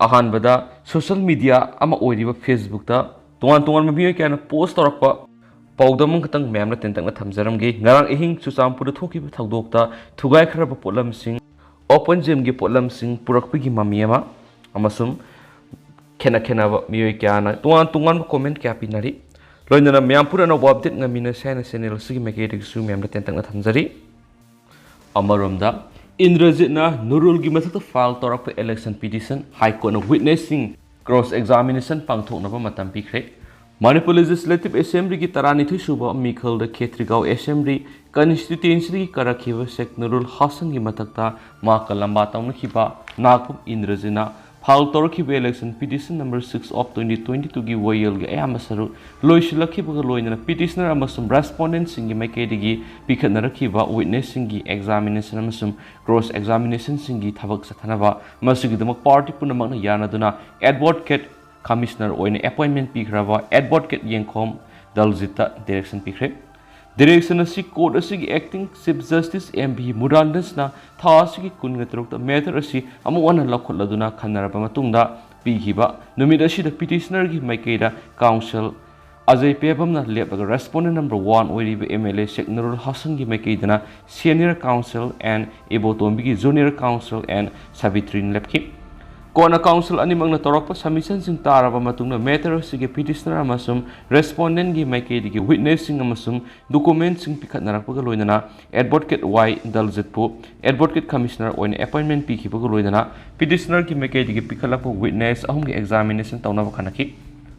अहानबदा social media अमा ओइरिबा Facebook ता तोंगान मियोय क्याना post तौरक्पा पाउदम खतंग मैमना तेंतंगना थमजरमगे ngarang ihing chusampur thokiba thawdokta thugai khraba potlamsing open gym gi potlamsing purakpigi mamiama amasum khena khena miyoy kyana tungan comment kya pinari loinana myam purana update ngamina sena channel sigi mekedik su myamna tentangna thamjari amaromda Indrajitna Nurul gi mathakta file torakpa election petition high court na witnessing cross examination pangthoknaba matam pikre Manipur Legislative Assembly ki taranithui suba mikhal da Khetrigao Assembly constituency ki karakhiba Sheikh Nurul Hasan gi mathakta ma kalamba tawna khiba nakpup Indrajina file torakhiba election petition number 6 of 2022 gi wayel gi ayamasaru loisilakhiba ga loinana petitioner amasum respondent singi maikedi pikhatna rakhiba witnessing gi examination amasum cross examination singi thabak sathanaba masigi damak party punamakna yanaduna advocate commissioner oine appointment pikraba advocate yengkhom daljita direction pikre direction asi court asi acting chief justice mb murandas na tha asi kungatruk ta matter asi amuana lakholaduna khanaraba matungda pihiba numit asi da petitioner gi maikeida council Ajay Pebamna lepaga respondent number 1 oiriba MLA Sheikh Nurul Hasan gi maikeidana senior council and Ibotombi gi junior council and Savitrin lepki Kona council animangna torakpa submission sing taraba matungna matter sige petitioner amasum respondent gi maikeidi gi witnessing amasum documents sing pikhatnarakpa loinana advocate Y daljitpu advocate commissioner oine appointment pikhiba loinana petitioner gi maikeidi gi pikhalakpa witness ahum gi examination tawnaba khanaki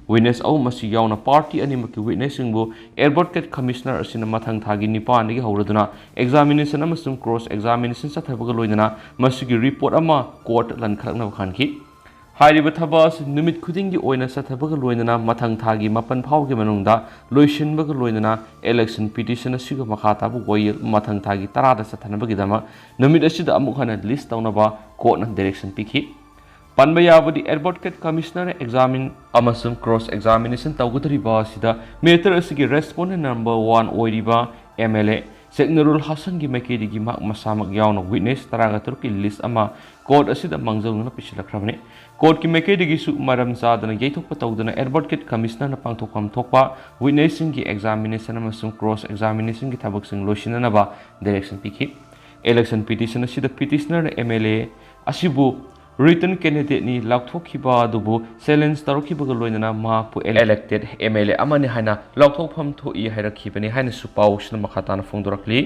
Witness au masi yauna party animaki witnessing bo advocate commissioner asina mathang thagi nipan gi hauraduna examination amasum cross examination sathabaga loinana masigi report ama court lan khalakna khanki hairiba thabas numit khuding gi oina sathabaga loinana mathang thagi mapan phau gi manungda loisinbaga loinana election petition asiga makhata bu goyel mathang thagi tarada sathanabagi dama numit asida amuk hana list tawnaba court na direction pikhi Panbayabadi advocate commissioner examine amasum cross examination tawgudri ba sida matter asigi respondent number 1 oiriba MLA Sheikh Nurul Hasan gi makedi gi mak masamak yauna witness taraga turki list ama court asida mangjawna pisilakhrabne court ki makedi gi su maram sadana yaithokpa tawdana advocate commissioner na pangthokam thokpa witnessing gi examination amasum cross examination gi thabak sing losinana ba direction pikhi election petition asida petitioner MLA asibu Written candidate ni laukthokhiba adubu silence tarokhibaga loinana mapu elected MLA amani haina laukthokpham thoi hairakhibani haina supaw sna makhatana phongdorakli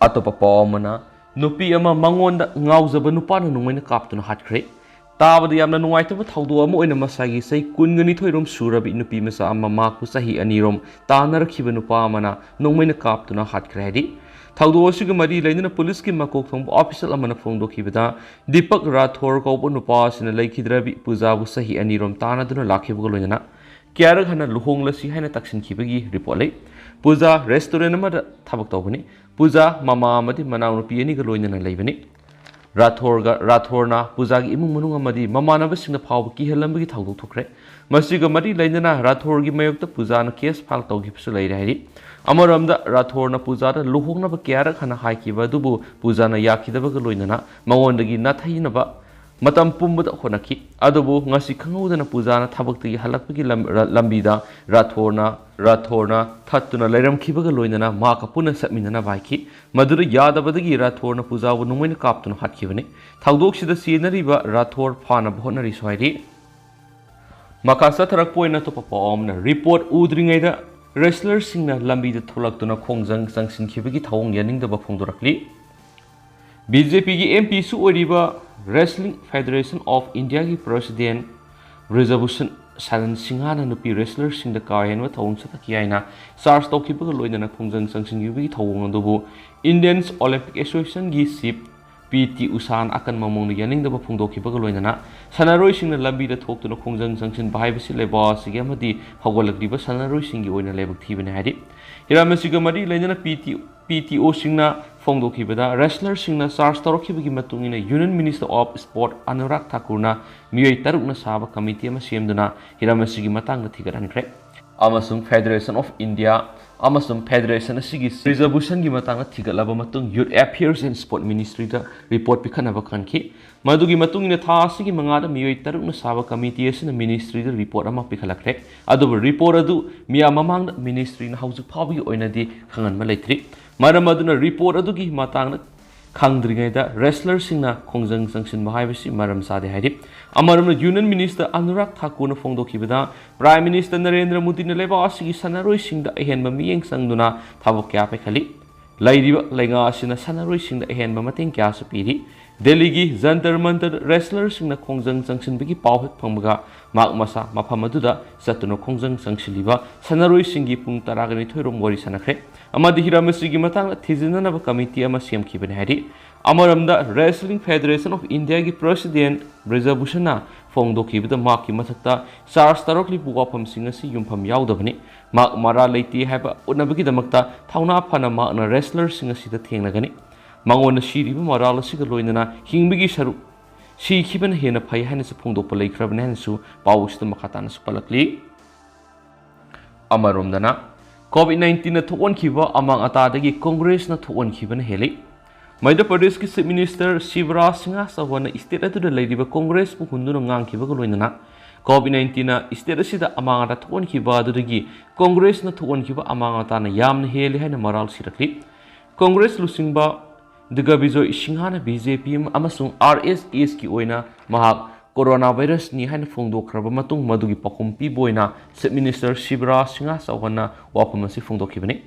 atopa pawmana nupi ama mangonda ngaujaba nupana nungmaina kaptuna hatkhre tabada yamna nuwaitaba thawdo ama oina masagi sei kungani thoirom surabi nupi masa ama maku sahi anirom tanarakhiba nupa amana nungmaina kaptuna hatkhre hadi Thawdo asiga mari lainana police ki makok thong official amana phongdo khibada Deepak Rathore ko nupa sina laikhidrabi pujabu sahi anirom tana duna lakhibugo loinana kyara khana luhong lasi haina taksin khibagi report lai puja restaurant ma thabak tawbani puja mama amadi manaw nupi ani ga loinana laibani Rathore na puja gi imung manung amadi mama na basingna phawb ki helambagi thawdo thokre masiga mari lainana Rathore gi mayokta puja na case file tawgipsu laire hairi Amaramda Rathorna Pujada Luhongna Kyara Hana Haikiba Dubu Pujana Yakidaba Loinana Mawandagi Nathainaba Matam Pumbada Honaki Adobo Nasi Kangudana Pujana Tabaki Halapaki Lambida Rathorna Tatuna Leram Kibaga Loinana Maka Puna Satminana Vaiki Madura Yadabadagi Rathorna Puja Numan Captain Hatkivani Taudoksi the Sienariba Rathor Pana Bonari Swadi Makasa Tarakpoina Topapomna Report Udringaida Wrestler singna lambi de tholak tuna khongjang jangsin khibagi thawong yaning da phongdorakli BJP gi MP su oriba Wrestling Federation of India gi president Reservation Salan Singhana nupi wrestler sing da kayen wa thawong sa takiyaina SARS tawkibaga loinana khongjang jangsin khibagi thawong adubu Indian Olympic Association gi chief PT Usan akan mamong yaning da phongdokibaga loinana sanaroi singna lambi da thok tuna khongjang jangsin bahaibasi leba sige amadi hawalakdiba sanaroi singi oina lebak thibane hadi hiramasiga mari lainana PTO singna phongdokibada wrestler singna SARS tawrokibagi matungina Union Minister of Sport Anurag Thakurna miyoi tarukna saba committee ama semduna hiramasigi matangna thigarankhre amasung Federation of India amasum federation asigi resolution gi matanga thigalaba matung youth affairs and sport ministry da report pikhanaba khanki madugi matung ina tha asigi mangada miyoi taruk na saba committee asina ministry da report ama pikhalakre adu report adu miya mamang ministry na hauju phabi oina di khangan ma leitri maram aduna report adu gi matang khangdringaida wrestler singna khongjang sangshin mahaibasi maram sade haidi amaram union minister Anurag Thakur na phongdokhibada prime minister Narendra Modi na leba asigi sanaroi singda ehenba miyeng sangduna thabok kya pe khali lairiba lenga asina sanaroi singda ehenba mateng kya su piri Delhi gi Jantar Mantar wrestler singna khongjang sangshin bigi pawhet phangbaga mak masa mafam aduda satuna khongjang sangshiliba sanaroi singi pung taragani thoirom gori sanakre amadi hiramasi matang thijinana ba committee ama semkhibane hari amaramda wrestling federation of India gi president Brijabhushan phongdokhibada mak ki mathakta charge tarokli buwafam singa si yumpham yaudabani mak mara leiti haba unabagi damakta thauna phana mak na wrestler singa sida thengnagani mangona shiriba moral asiga loinana hingbigi saru si khiban hena phai hana su phongdokpa leikrabane hanasu pawusda makhatana su palakli amaromdana COVID-19 na thokon khiba amang atadagi congress na thokon khiba na heli Madhya Pradesh ki chief minister Shivraj Singh Chauhan state atu leiriba congress pu hunduna ngang khiba ko loinana COVID-19 na state asida amang ata thokon khiba adudagi congress na thokon khiba amang ata na yamna heli hana moral sirakli congress lusingba Digabijoy Singhana BJP amasung RSS ki oina mahak coronavirus ni haina phongdokhraba matung madugi pakhumpi boina chief minister Shivraj Singh Chauhan wapamasi phongdokhibani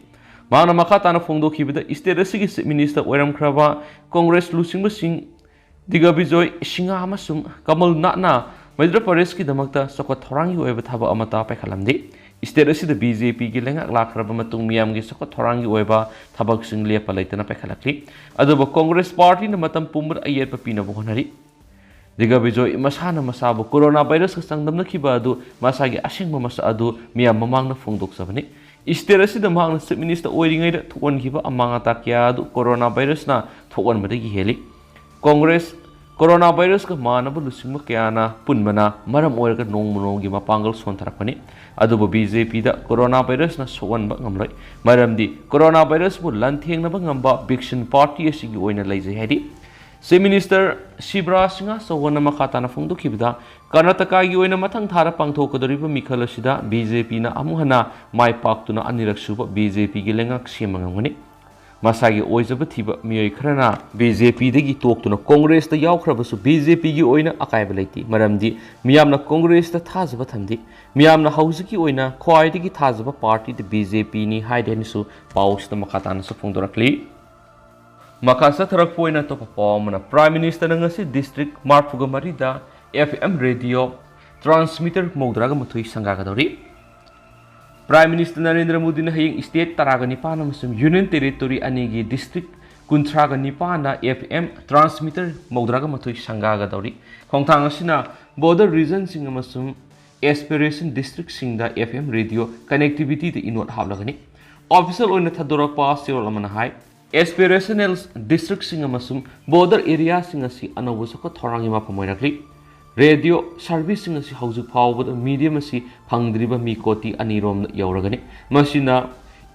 mana makhatana phongdokhibada state asigi chief minister oiramkhraba congress lusingba sing Digabijoy Singha amasung Kamal Natna Madhya Pradesh ki damakta sokot thorangi oiba thaba amata paikhalamdi state asida BJP gi lengak lakhraba matung miyam gi sokot thorangi oiba thabak sing lepa leitana paikhalakli aduba congress party na matam pumur ayet papina bohonari Digabijoy masana masabu coronavirus ka sangdamna khiba adu masagi asingma masa adu miyam mamang na phongdok sabani state asida mahang chief minister oiringai da thokon khiba amanga ta kya adu coronavirus na thokon madagi heli congress coronavirus ka manaba lusingma kyana punmana maram oirga nongmonogi mapangal sontharakpani adubu BJP da coronavirus na sowan ba ngamloi maramdi coronavirus bu lanthengna ba ngamba vaccine party asigi oina leijai hadi chief minister Shivraj Singh Chauhan makhatana phongdokhibada Karnataka gi oina mathang thara pangthokadoriba mikhal asida BJP na amuhana mai paktuna anirak suba BJP gi lengak semangangani masagi oijaba thiba miyoi kharana BJP dagi toktuna congress ta yawkhrabasu BJP gi oina akaiba leiti maramdi miyamna congress ta thajaba thamdi miyamna hauziki oina khwaidagi thajaba party the BJP ni haidenisu pawsta makhatana su phongdorakli makasa tharak poina to pawmana prime minister ngasi district marpugamari da FM radio transmitter maudraga mathui sangaga dori Prime Minister Narendra Modi na hayang state taraga nipana masum Union Territory anigi district kuntraga nipana FM transmitter maudraga mathui sangaga dauri khongthang asina border region singa masum aspiration district singda FM radio connectivity the inward hablagani official oina thadora pass yol amana hai aspirational district singa masum border area singa si anobu sako thorangi ma pamoirakli radio service singa si hauju phawbada medium si phangdriba mi koti anirom yauragani masina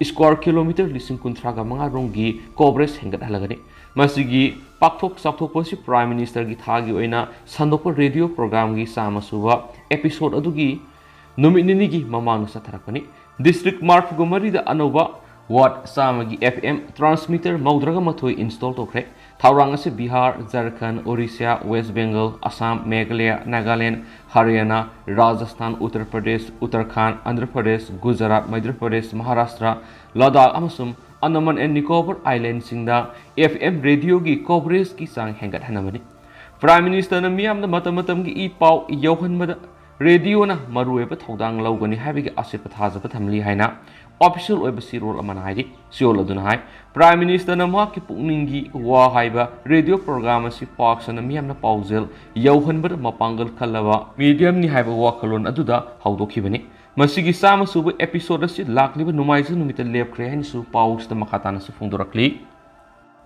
square kilometer lising kuntraga manga rongi coverage hengat halagani masigi pakthok sapthok posi prime minister gi thagi oina sandokpa radio program gi samasuba episode adugi nominini gi mamang satharakani district mark gumari da anova Ward Samagi FM transmitter Maudraga Mathoi install tokre Thaurang ase Bihar, Jharkhand, Orissa, West Bengal, Assam, Meghalaya, Nagaland, Haryana, Rajasthan, Uttar Pradesh, Uttarakhand, Andhra Pradesh, Gujarat, Madhya Pradesh, Maharashtra, Ladakh amasum Andaman and Nicobar Islands singda FM radio gi coverage ki sang hengat hanamani Prime Minister na miyam na matamatam gi ipaw iyawhan mada radio na marueba thodang lawgani habigi asip thajaba thamli haina official oiba sirol amana haidi siol aduna hai Prime Minister na ma ki pukningi wa haiba radio program asi paksana miyam na paujel yawhan bada mapangal khalaba medium ni haiba wa khalon aduda hawdokhibani masigi sama subu episode asi lakliba numaisa numita lepkre hain su paus da makatana su phongdorakli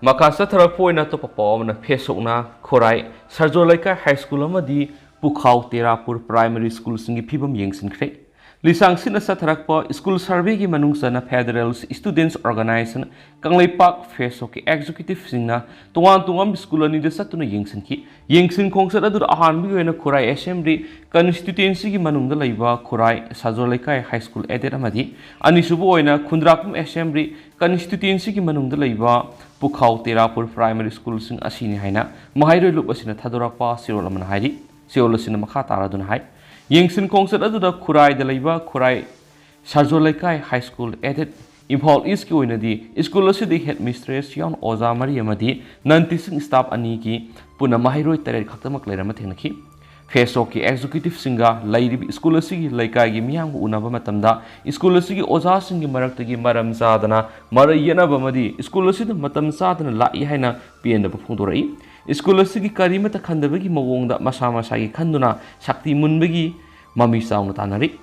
makasa tharapoina to papawna phesokna khorai sarjolaika high school amadi Pukhau Terapur Primary School singi phibam yengsinkre Lisangsin Satrapa, School Survey Manungsana Federal Students Organization, Kanglai Park Fesoki Executive Singna, Tuan School and the Satuna Yingsinki, Yingsin Kongsada Ahanbi and a Korai Assembly, Constituency Manunga Laiba, Korai, Sazolekai High School Edamadi, Anisuboina, Kundrakum Assembly, Constituency Manunga Laiba, Pukau Terapur Primary School Sing Asini Haina, Mahairu Lupasina Tadorapa, Sirolaman Haidi, Seolasina Makata Dunhai. Yingsin Kongsat aduda Kurai da leiba Kurai Sarjolaikai High School edit Imphal East ki oina di school asidi headmistress yawn Oza Mari amadi non-teaching staff ani ki puna mahiroi taret khaktamak leirama thenaki Fesok ki executive singa lairibi school asigi laikai gi miyang unaba matamda school asigi Oza singi maraktagi maram sadana marayana bamadi school asida matam sadana lai haina pienda phungdorai School asigi karimata khandabagi mawongda masa masagi khanduna sakti munbagi mami sauna tanari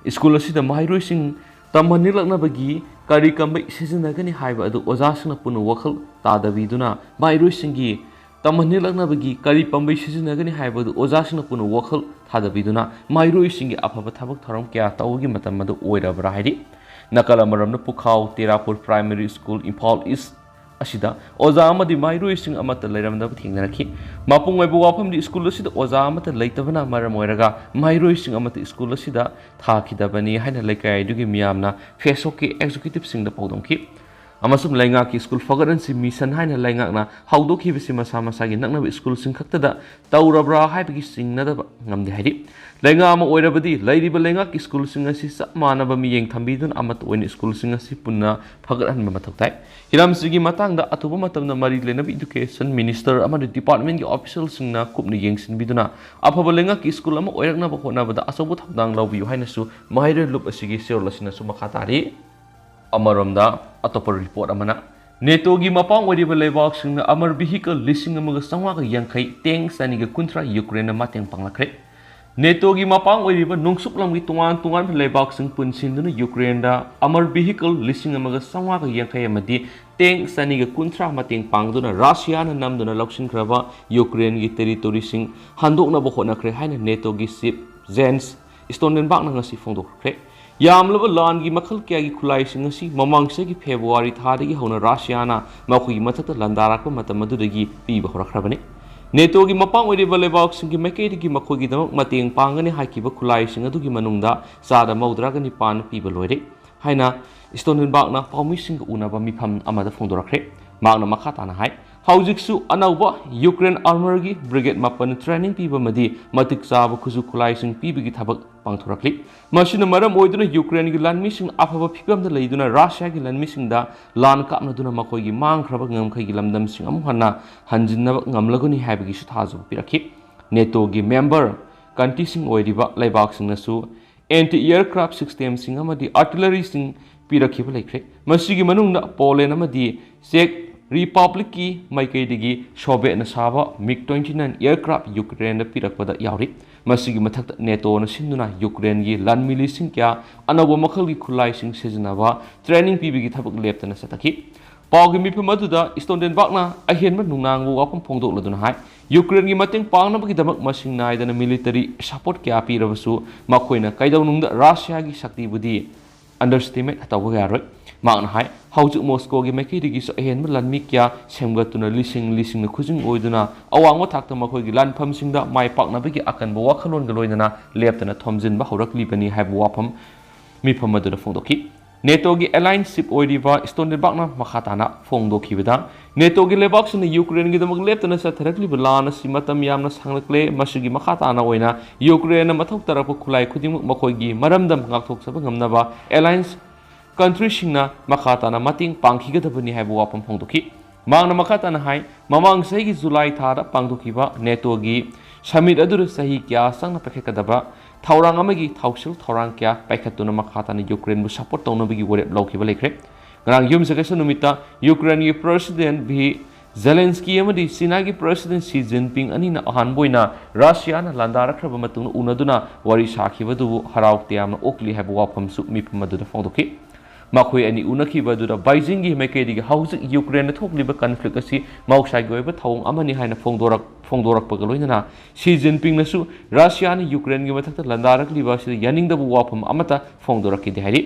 school asida mahairoi sing tamhanilaknabagi kari kambai sizinagani haiba adu ojasna punu wakhal tadabiduna mahairoi singi tamhanilaknabagi kari pambai sizinagani haiba adu ojasna punu wakhal tadabiduna mahairoi singi afaba thabak thoram kya tawgi matam adu oirabra haidi nakala maramna Pukhau Terapur Primary School Imphal East Asida, Oza Amadi Mairo sing amata Leram of Tinaki, Mapung Wapam the school asida, Oza Amata Latavana Maramoraga, Mairo sing amata school asida, Takida Bani, Hana Leka, Dugi Miamna, Fesoki executive sing the Podonki. Amasum Langaki school Fogaransi Misan Hina Langana, how do Kivisima Samasagi, Nana school sing Kaktada, Taurabra, Hypiki sing Nada Nam the Hedi. Langama Oirabadi, Lady Balangaki school singers is Manaba Miyang Tambidun Amat when school singers Puna, Pagaran Matatai. Hiram Sigi Matang, the Atubumatam, the Marilena Education Minister, Amad Department officials in Kupni Yanks in Biduna. Apabalangaki school Ama Oirna Bahona, the Asobut Dang Love Yohanasu, Mahir Loop a Sigi Sirlasina Sumakatari. Amaramda, Atopper report Amana. Netogi Mapang Wadiba Levox in the Amar vehicle listing among the Samaka Yankai, Tang, Saniga Kuntra, Ukraine, Matang Pangakre. Netogi Mapang Wadiba Nungsuplam with one Levox and Punsin in Ukraine, Amar vehicle listing among the Samaka Yankai Amadi, Tang, Saniga Kuntra, Matang Pangduna, Russia and Namduna Loxin Krava, Ukraine territory sing, Handok Nabahona Krehan, Netogi Sip, Zens, Stone and Banasi Fondo Cre. Yamlava Langi Makal Kagi Kulai Singasi, Mamangse February Tadi Hona Rasiana, Makui Matata Landaraka Matamadudagi, Piba Horakrabani. Netogi Mapang with the Levox and Gimakati Makogi, Mating Pangani Hakiba Kulai Singatugi Manunda, Sada Maudragani Pan, Piba Loide, Haina, Stone and Bagna, Palmissing Unaba Mipam Amada Fondorakre, Magna Makatana Hai. Haujiksu Anauba, Ukraine Armory Brigade Mapan training people Madi, Matik Saba Kuzu Kulaising Pibigi Tabak Pangturakli. Machine Maram Oiduna Ukraine land mission Afaba Pipam the Laduna, Russia land missing da, Lan Kapnaduna Makogi, Mang Krabangam Kagilam Sing Amhana, Hanjina Namlaguni Habigish Tazo Piraki. Netogi member, Kantising Oidiba, Laibaxing Nasu, anti-aircraft system Singamadi, artillery sing Pirakip Lake, Masigi Manunda, Poland Amadi, Sek. Republic ki Maikay digi Soviet na saba MiG-29 aircraft Ukraine pirakpada yauri masigi mathakta NATO na sinduna Ukraine gi lan milising kya anawa makhal gi khulai sing sejnaba training pibigi thabak leptana sataki pawgi mipamaduda Stonden bakna ahenma nungnangbu wapam phongdok laduna hai Ukraine gi mateng pangna bagi damak masing naidana military support kya pirabasu makoina kaidaw nungda Russia gi sakti budi underestimate hatawa yaroi Magna Hai, Haujuk Moscow gi Makidigi so ahen lan mikya semgatuna lising na khujing oiduna awang wathakta makhoi lan phamsing da mai pakna bagi akan bo wakhalon galoidana leptana thomjin ba horakli bani haibu wapam mi phamadu phongdoki NATO gi alliance ship oidiva Stone bakna makhatana phongdoki bida NATO gi lebak sina Ukraine gi damak leptana sa tharakli balana simatam yamna sanglakle masigi makhatana oina Ukraine mathok tarapa khulai khudimuk makhoi gi maramdam ngakthok saba ngamnaba alliance country singna makhatana mating pangkhigadabani haibu wapam phongdoki mangna makhatana hai mamang sahi July thada pangdokiba NATO gi summit adur sahi kya sangna pakhekadaba thaurang amagi thausil thaurang kya paikhatuna makhatana Ukraine bu support tawnabi warep lawkiba lekre ngrang yum sakasa numita Ukraine gi president bi Zelensky amadi China gi president Xi Jinping anina ahanboina Russia na landarakraba matuna unaduna wari sakhibadu haraukte amna okli haibu wapam su mi phamadu phongdoki ꯃꯈꯣꯏ ꯑꯅꯤ ꯎꯅꯈꯤꯕꯗꯨꯗ ꯕꯥꯏꯖꯤꯡꯒꯤ ꯃꯥꯏꯀꯩꯗꯒꯤ ꯍꯧꯖꯤꯛ ꯌꯨꯀ꯭ꯔꯦꯟꯗ ꯊꯣꯛꯂꯤꯕ conflict ꯑꯁꯤ ꯃꯍꯧꯁꯥꯒꯤ ꯑꯣꯏꯕ ꯊꯧꯑꯣꯡ ꯑꯃꯅꯤ ꯍꯥꯏꯅ ꯐꯣꯡꯗꯣꯔꯛꯄꯒ ꯂꯣꯏꯅꯅ ꯁꯤ ꯖꯤꯟꯄꯤꯡꯅꯁꯨ ꯔꯁꯤꯌꯥꯅ ꯌꯨꯀ꯭ꯔꯦꯟꯒꯤ ꯃꯊꯛꯇ ꯂꯥꯟꯗꯥꯔꯛꯂꯤꯕ ꯑꯁꯤꯗ ꯌꯥꯅꯤꯡꯗꯕ ꯋꯥꯐꯝ ꯑꯃꯠꯇ ꯐꯣꯡꯗꯣꯔꯛꯈꯤꯗꯦ ꯍꯥꯏꯔꯤ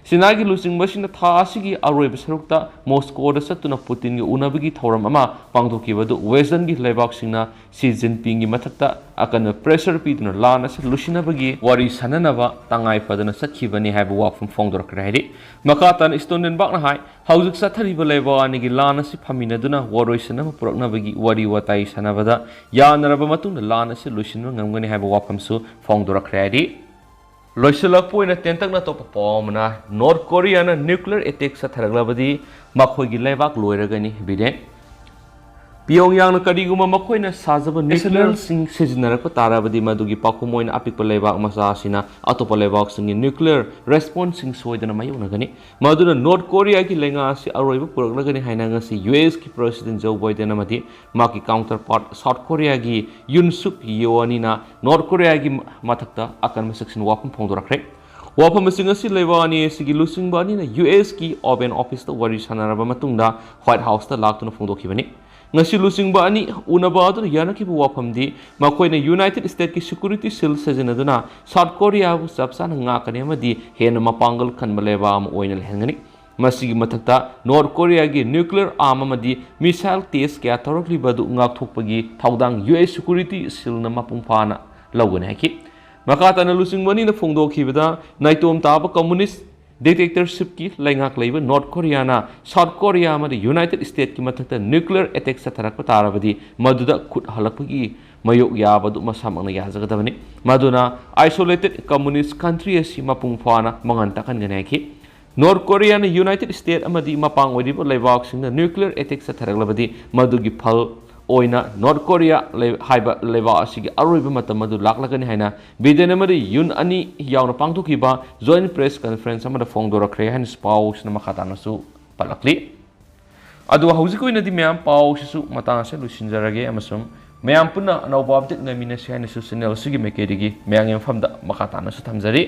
ꯁꯤꯅꯥꯒꯤ ꯂꯨꯆꯤꯡꯕꯁꯤꯡꯅ ꯊꯥ ꯑꯁꯤꯒꯤ ꯑꯔꯣꯏꯕ ꯁꯔꯨꯛꯇ ꯃꯣꯁꯀꯣꯗ ꯆꯠꯇꯨꯅ ꯄꯨꯇꯤꯟꯒ ꯎꯅꯕꯒꯤ ꯊꯧꯔꯝ ꯑꯃ ꯄꯥꯡꯊꯣꯛꯈꯤꯕꯗꯨ ꯋꯦꯁꯇꯔꯟꯒꯤ ꯂꯩꯕꯥꯛꯁꯤꯡꯅ ꯁꯤ ꯖꯤꯟꯄꯤꯡꯒꯤ ꯃꯊꯛꯇ ꯑꯀꯟꯕ ꯄ꯭ꯔꯦꯁꯔ ꯄꯤꯗꯨꯅ ꯂꯥꯟ ꯑꯁꯤ ꯂꯨꯁꯤꯟꯅꯕꯒꯤ ꯋꯥꯔꯤ ꯁꯥꯟꯅꯅꯕ ꯇꯉꯥꯏ ꯐꯗꯅ ꯆꯠꯈꯤꯕꯅꯤ ꯍꯥꯏꯕ ꯋꯥꯐꯝ ꯐꯣꯡꯗꯣꯔꯛꯈ꯭ꯔꯦ ꯍꯥꯏꯔꯤ ꯃꯈꯥ ꯇꯥꯅ ꯁ꯭ꯇꯣꯟꯗꯦꯟꯕꯥꯛꯅ ꯍꯥꯏ ꯍꯧꯖꯤꯛ ꯆꯠꯊꯔꯤꯕ ꯂꯩꯕꯥꯛ ꯑꯅꯤꯒꯤ ꯂꯥꯟ ꯑꯁꯤ ꯐꯝꯃꯤꯟꯅꯗꯨꯅ ꯋꯥꯔꯣꯏꯁꯤꯟ ꯑꯃ ꯄꯨꯔꯛꯅꯕꯒꯤ ꯋꯥꯔꯤ ꯋꯥꯇꯥꯏ ꯁꯥꯟꯅꯕꯗ ꯌꯥꯅꯔꯕ ꯃꯇꯨꯡꯗ ꯂꯥꯟ ꯑꯁꯤ ꯂꯣꯏꯁꯤꯟꯕ ꯉꯝꯒꯅꯤ ꯍꯥꯏꯕ ꯋꯥꯐꯝꯁꯨ ꯐꯣꯡꯗꯣꯔꯛꯈ꯭ꯔꯦ ꯍꯥꯏꯔꯤ ꯂꯣꯏꯁꯤꯜꯂꯛꯄ ꯑꯣꯏꯅ ꯇꯦꯟꯇꯛꯅ ꯑꯇꯣꯞꯄ ꯄꯥꯎ ꯑꯃꯅ ꯅꯣꯔꯊ ꯀꯣꯔꯤꯌꯥꯅ ꯅ꯭ꯌꯨꯀ꯭ꯂꯤꯌꯔ ꯑꯦꯇꯦꯛ ꯆꯠꯊꯔꯛꯂꯕꯗꯤ ꯃꯈꯣꯏꯒꯤ ꯂꯩꯕꯥꯛ ꯂꯣꯏꯔꯒꯅꯤ ꯕꯤꯗꯦꯟ ꯄꯤꯌꯣꯡꯌꯥꯡꯅ ꯀꯔꯤꯒꯨꯝꯕ ꯃꯈꯣꯏꯅ ꯁꯥꯖꯕ ꯅ꯭ꯌꯨꯀ꯭ꯂꯤꯌꯔꯁꯤꯡ ꯁꯤꯖꯤꯟꯅꯔꯛꯄ ꯇꯥꯔꯕꯗꯤ ꯃꯗꯨꯒꯤ ꯄꯥꯎꯈꯨꯝ ꯑꯣꯏꯅ ꯑꯄꯤꯛꯄ ꯂꯩꯕꯥꯛ ꯃꯆꯥ ꯑꯁꯤꯅ ꯑꯇꯣꯞꯄ ꯂꯩꯕꯥꯛꯁꯤꯡꯒꯤ ꯅ꯭ꯌꯨꯀ꯭ꯂꯤꯌꯔ ꯔꯦꯁꯄꯣꯟꯁꯁꯤꯡ ꯁꯣꯏꯗꯅ ꯃꯥꯌꯣꯛꯅꯒꯅꯤ ꯃꯗꯨꯅ ꯅꯣꯔꯊ ꯀꯣꯔꯤꯌꯥꯒꯤ ꯂꯩꯉꯥꯛ ꯑꯁꯤ ꯑꯔꯣꯏꯕ ꯄꯨꯔꯛꯂꯒꯅꯤ ꯍꯥꯏꯅ ꯉꯁꯤ ꯌꯨꯑꯦꯁꯀꯤ ꯄ꯭ꯔꯦꯁꯤꯗꯦꯟ ꯖꯣ ꯕꯥꯏꯗꯦꯟ ꯑꯃꯗꯤ ꯃꯥꯒꯤ ꯀꯥꯎꯟꯇꯔ ꯄꯥꯔꯠ ꯁꯥꯎꯊ ꯀꯣꯔꯤꯌꯥꯒꯤ ꯌꯨꯟ ꯁꯨꯛ ꯌꯦꯑꯣꯅꯤꯅ ꯅꯣꯔꯊ ꯀꯣꯔꯤꯌꯥꯒꯤ ꯃꯊꯛꯇ ꯑꯀꯟꯕ ꯆꯦꯛꯁꯤꯟ ꯋꯥꯐꯝ ꯐꯣꯡꯗꯣꯔꯛꯈ꯭ꯔꯦ ꯋꯥꯐꯝꯁꯤꯡ ꯑꯁꯤ ꯂꯩꯕꯥꯛ ꯑꯅꯤ ꯑꯁꯤꯒꯤ ꯂꯨꯆꯤꯡꯕ ꯑꯅꯤꯅ ꯌꯨꯑꯦꯁꯀꯤ ꯑꯣꯚꯦꯜ ꯑꯣꯐꯤꯁꯇ ꯋꯥꯔꯤ ꯁꯥꯟꯅꯔꯕ ꯃꯇꯨꯡꯗ ꯍ꯭ꯋꯥꯏꯠ ꯍꯥꯎꯁꯇ ꯂꯥꯛꯇꯨꯅ ꯐꯣꯡꯗꯣꯛꯈꯤꯕꯅꯤ ꯉꯁꯤ ꯂꯨꯆꯤꯡꯕ ꯑꯅꯤ ꯎꯅꯕ ꯑꯗꯨꯅ ꯌꯥꯅꯈꯤꯕ ꯋꯥꯐꯝꯗꯤ ꯃꯈꯣꯏꯅ ꯌꯨꯅꯥꯏꯇꯦꯗ ꯁ꯭ꯇꯦꯠꯀꯤ ꯁꯦꯀ꯭ꯌꯨꯔꯤꯇꯤ ꯁꯤꯜ ꯁꯤꯖꯤꯟꯅꯗꯨꯅ ꯁꯥꯎꯊ ꯀꯣꯔꯤꯌꯥꯕꯨ ꯆꯞ ꯆꯥꯅ ꯉꯥꯛꯀꯅꯤ ꯑꯃꯗꯤ ꯍꯦꯟꯅ ꯃꯄꯥꯡꯒꯜ ꯀꯟꯕ ꯂꯩꯕꯥꯛ ꯑꯃ ꯑꯣꯏꯅ ꯂꯩꯍꯟꯒꯅꯤ ꯃꯁꯤꯒꯤ ꯃꯊꯛꯇ ꯅꯣꯔꯊ ꯀꯣꯔꯤꯌꯥꯒꯤ ꯅ꯭ꯌꯨꯀ꯭ꯂꯤꯌꯔ ꯑꯥꯔꯝ ꯑꯃꯗꯤ ꯃꯤꯁꯥꯏꯜ ꯇꯦꯁ ꯀꯌꯥ ꯇꯧꯔꯛꯂꯤꯕ ꯑꯗꯨ ꯉꯥꯛꯊꯣꯛꯄꯒꯤ ꯊꯧꯗꯥꯡ ꯌꯨꯑꯦꯁ ꯁꯦꯀ꯭ꯌꯨꯔꯤꯇꯤ ꯁꯤꯜꯅ ꯃꯄꯨꯡ ꯐꯥꯅ ꯂꯧꯒꯅꯤ ꯍꯥꯏꯈꯤ ꯃꯈꯥ ꯇꯥꯅ ꯂꯨꯆꯤꯡꯕ ꯑꯅꯤꯅ ꯐꯣꯡꯗꯣꯛꯈꯤꯕꯗ ꯅꯥꯏꯇꯣꯝ ꯇꯥꯕ ꯀꯝꯃꯨꯅꯤꯁꯠ ꯗꯤꯛꯇꯦꯇꯔꯁꯤꯞꯀꯤ ꯂꯩꯉꯥꯛ ꯂꯩꯕ ꯅꯣꯔꯊ ꯀꯣꯔꯤꯌꯥꯅ ꯁꯥꯎꯊ ꯀꯣꯔꯤꯌꯥ ꯑꯃꯗꯤ ꯌꯨꯅꯥꯏꯇꯦꯗ ꯁ꯭ꯇꯦꯠꯀꯤ ꯃꯊꯛꯇ ꯅ꯭ꯌꯨꯀ꯭ꯂꯤꯌꯔ ꯑꯦꯇꯦꯛ ꯆꯠꯊꯔꯛꯄ ꯇꯥꯔꯕꯗꯤ ꯃꯗꯨꯗ ꯈꯨꯠ ꯍꯜꯂꯛꯄꯒꯤ ꯃꯥꯌꯣꯛ ꯌꯥꯕꯗꯨ ꯃꯁꯥꯃꯛꯅ ꯌꯥꯖꯒꯗꯕꯅꯤ ꯃꯗꯨꯅ ꯑꯥꯏꯁꯣꯂꯦꯇꯦꯗ ꯀꯝꯃꯨꯅꯤꯁꯠ ꯀꯟꯇ꯭ꯔꯤ ꯑꯁꯤ ꯃꯄꯨꯡ ꯐꯥꯅ ꯃꯉꯥꯟ ꯇꯥꯛꯍꯟꯒꯅꯤ ꯍꯥꯏꯈꯤ ꯅꯣꯔꯊ ꯀꯣꯔꯤꯌꯥꯅ ꯌꯨꯅꯥꯏꯇꯦꯗ ꯁ꯭ꯇꯦꯠ ꯑꯃꯗꯤ ꯃꯄꯥꯡ ꯑꯣꯏꯔꯤꯕ ꯂꯩꯕꯥꯛꯁꯤꯡꯅ ꯅ꯭ꯌꯨꯀ꯭ꯂꯤꯌꯔ ꯑꯦꯇꯦꯛ ꯆꯠꯊꯔꯛꯂꯕꯗꯤ ꯃꯗꯨꯒꯤ ꯐꯜ ꯑꯣꯏꯅ ꯅꯣꯔꯊ ꯀꯣꯔꯤꯌꯥ ꯍꯥꯏꯕ ꯂꯩꯕꯥꯛ ꯑꯁꯤꯒꯤ ꯑꯔꯣꯏꯕ ꯃꯇꯝ ꯑꯗꯨ ꯂꯥꯛꯂꯒꯅꯤ ꯍꯥꯏꯅ ꯕꯤꯗꯦꯟ ꯑꯃꯗꯤ ꯌꯨꯟ ꯑꯅꯤ ꯌꯥꯎꯅ ꯄꯥꯡꯊꯣꯛꯈꯤꯕ ꯖꯣꯏꯟ ꯄ꯭ꯔꯦꯁ ꯀꯟꯐꯔꯦꯟꯁ ꯑꯃꯗ ꯐꯣꯡꯗꯣꯔꯛꯈ꯭ꯔꯦ ꯍꯥꯏꯅ ꯄꯥꯎꯁꯤꯅ ꯃꯈꯥ ꯇꯥꯅꯁꯨ ꯄꯜꯂꯛꯂꯤ ꯑꯗꯨꯒ ꯍꯧꯖꯤꯛ ꯑꯣꯏꯅꯗꯤ ꯃꯌꯥꯝ ꯄꯥꯎꯁꯤꯁꯨ ꯃꯇꯥꯡ ꯑꯁꯤ ꯂꯣꯏꯁꯤꯟꯖꯔꯒꯦ ꯑꯃꯁꯨꯡ ꯃꯌꯥꯝ ꯄꯨꯟꯅ ꯑꯅꯧꯕ ꯑꯞꯗꯦꯠ ꯉꯥꯏꯃꯤꯟꯅꯁꯤ ꯍꯥꯏꯅꯁꯨ ꯆꯦꯅꯦꯜ ꯑꯁꯤꯒꯤ ꯃꯥꯏꯀꯩꯗꯒꯤ ꯃꯌꯥꯝꯒꯤ ꯃꯐꯝꯗ ꯃꯈꯥ ꯇꯥꯅꯁꯨ ꯊꯝꯖꯔꯤ